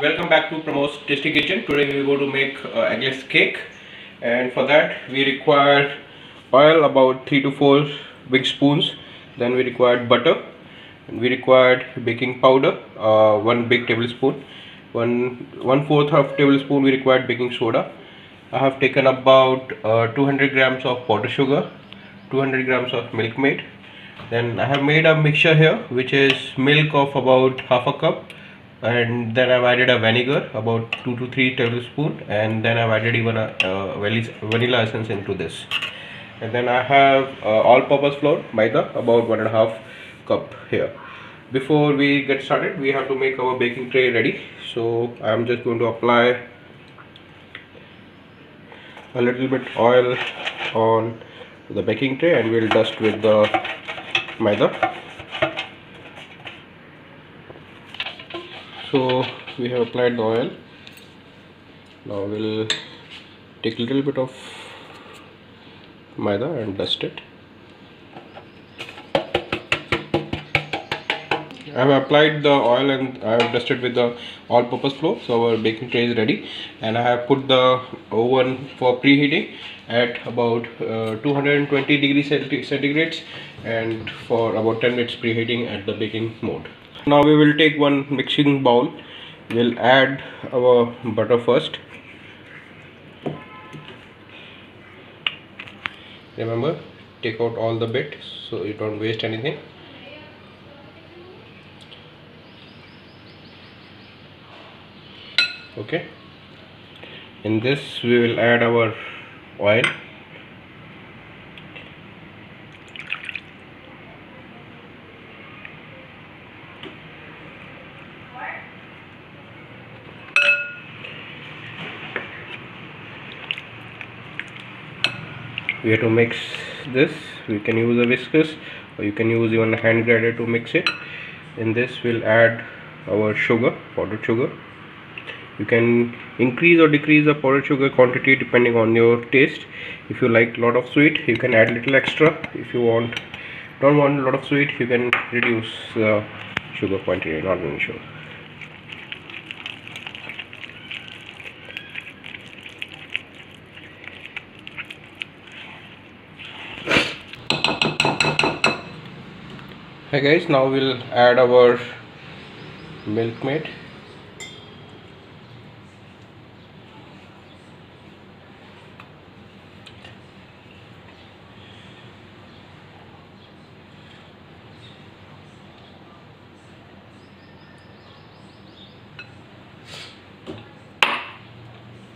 Welcome back to Pramod's Tasty Kitchen. Today we are going to make eggless cake, and for that we require oil about 3 to 4 big spoons. Then we required butter, and we required baking powder, 1 big tablespoon. One fourth of tablespoon we required baking soda. I have taken about 200 grams of powdered sugar, 200 grams of milk maid. Then I have made a mixture here, which is milk of about half a cup, and then I've added a vinegar about 2 to 3 tablespoons, and then I've added even a vanilla essence into this. And then I have all-purpose flour, Maida, about 1.5 cup here. Before we get started, we have to make our baking tray ready. So I'm just going to apply a little bit oil on the baking tray, and we'll dust with the Maida. So we have applied the oil. Now we'll take a little bit of Maida and dust it. I have applied the oil and I have dusted with the all-purpose flour. So our baking tray is ready, and I have put the oven for preheating at about 220 degrees centigrade, and for about 10 minutes preheating at the baking mode. Now we will take one mixing bowl. We'll add our butter first. Remember, take out all the bit so you don't waste anything. Okay. In this we will add our oil. We have to mix this. We can use a whiskers, or you can use even a hand grater to mix it. In this we'll add our sugar, powdered sugar. You can increase or decrease the powdered sugar quantity depending on your taste. If you like a lot of sweet, you can add little extra. If you don't want a lot of sweet, you can reduce the sugar quantity, not an issue. Hey guys, now we'll add our milk maid.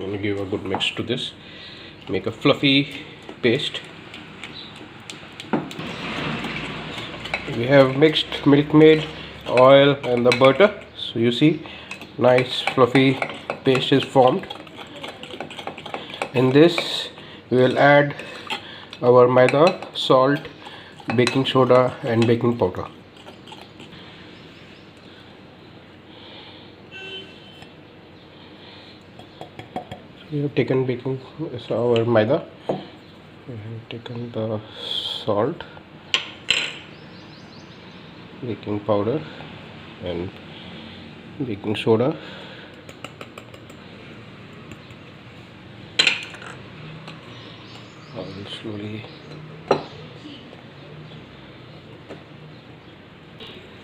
I'm going to give a good mix to this, make a fluffy paste. We have mixed milk maid, oil and the butter, so you see nice fluffy paste is formed. In this we will add our maida, salt, baking soda and baking powder. We have taken our maida, we have taken the salt, baking powder and baking soda. I will slowly.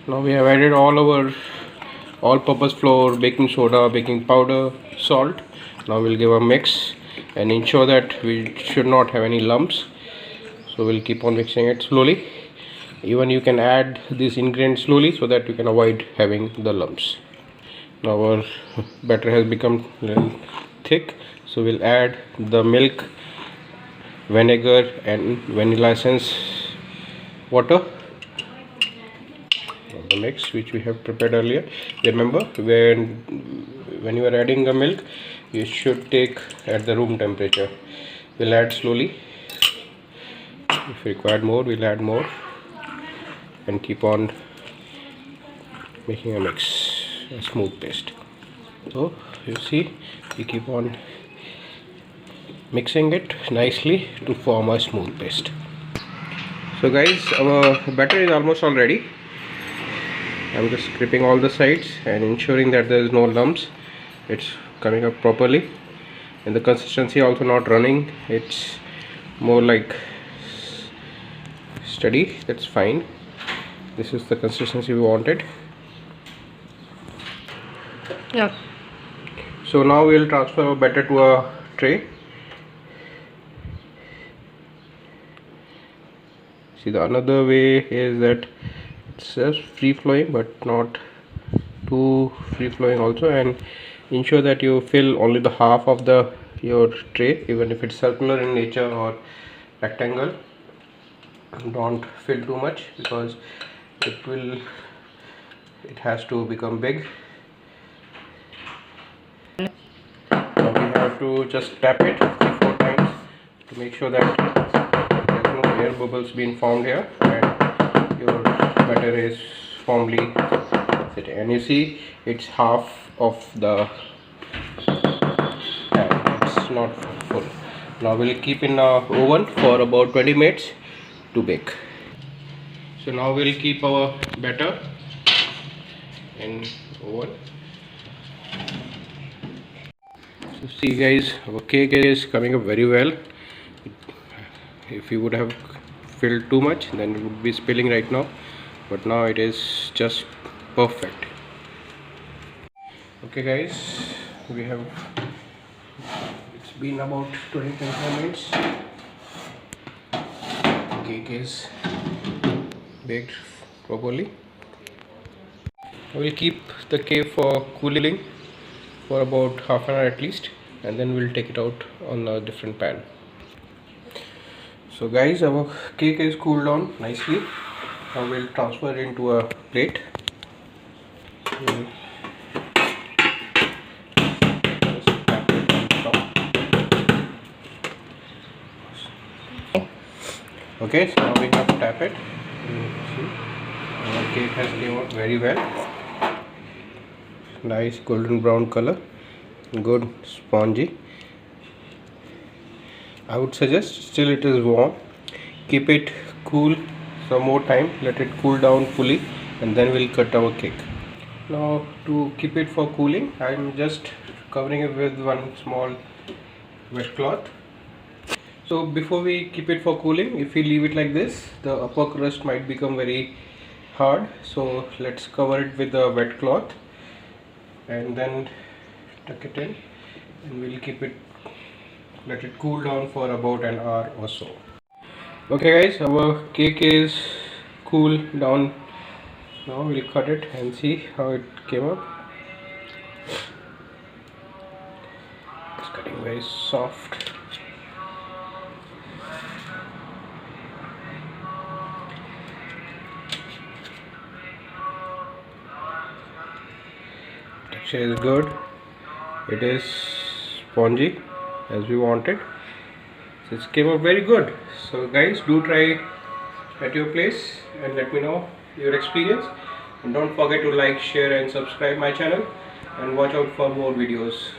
Now we have added all our all-purpose flour, baking soda, baking powder, salt. Now we'll give a mix and ensure that we should not have any lumps. So we'll keep on mixing it slowly. Even you can add these ingredients slowly so that you can avoid having the lumps. Now our batter has become thick, so we'll add the milk, vinegar and vanilla essence water, the mix which we have prepared earlier. Remember, when you are adding the milk, you should take at the room temperature. We'll add slowly. If required more, we'll add more, and keep on making a mix, a smooth paste. So you see, we keep on mixing it nicely to form a smooth paste. So guys, our batter is almost all ready. I'm just scraping all the sides and ensuring that there is no lumps. it's coming up properly, and the consistency also not running, it's more like steady. That's fine. This is the consistency we wanted. Yeah. So now we'll transfer our batter to a tray. See, the another way is that it's just free flowing but not too free flowing also, and ensure that you fill only the half of your tray, even if it's circular in nature or rectangle. Don't fill too much because it has to become big. Now we have to just tap it 3-4 times to make sure that there's no air bubbles being formed here and your batter is firmly set. And you see, it's half of the pan, it's not full. Now we'll keep in our oven for about 20 minutes to bake. So now we'll keep our batter in oven. So see guys, our cake is coming up very well. If you would have filled too much, then it would be spilling right now, but now it is just perfect. Okay guys, it's been about 20-25 minutes. The cake is baked properly. I will keep the cake for cooling for about half an hour at least, and then we'll take it out on a different pan. So guys, our cake is cooled down nicely. Now we'll transfer it into a plate. Okay, so now we have to tap it. See, our cake has came out very well. Nice golden brown color, good spongy. I would suggest, still it is warm, keep it cool some more time, let it cool down fully, and then we'll cut our cake. Now to keep it for cooling, I am just covering it with one small wet cloth. So before we keep it for cooling, if we leave it like this, the upper crust might become very hard. So let's cover it with a wet cloth and then tuck it in, and we'll let it cool down for about an hour or so. Okay guys, our cake is cool down. Now we'll cut it and see how it came up. It's cutting very soft. Texture is good. It is spongy as we wanted. So it came out very good. So guys, do try at your place and let me know your experience, and don't forget to like, share and subscribe my channel, and watch out for more videos.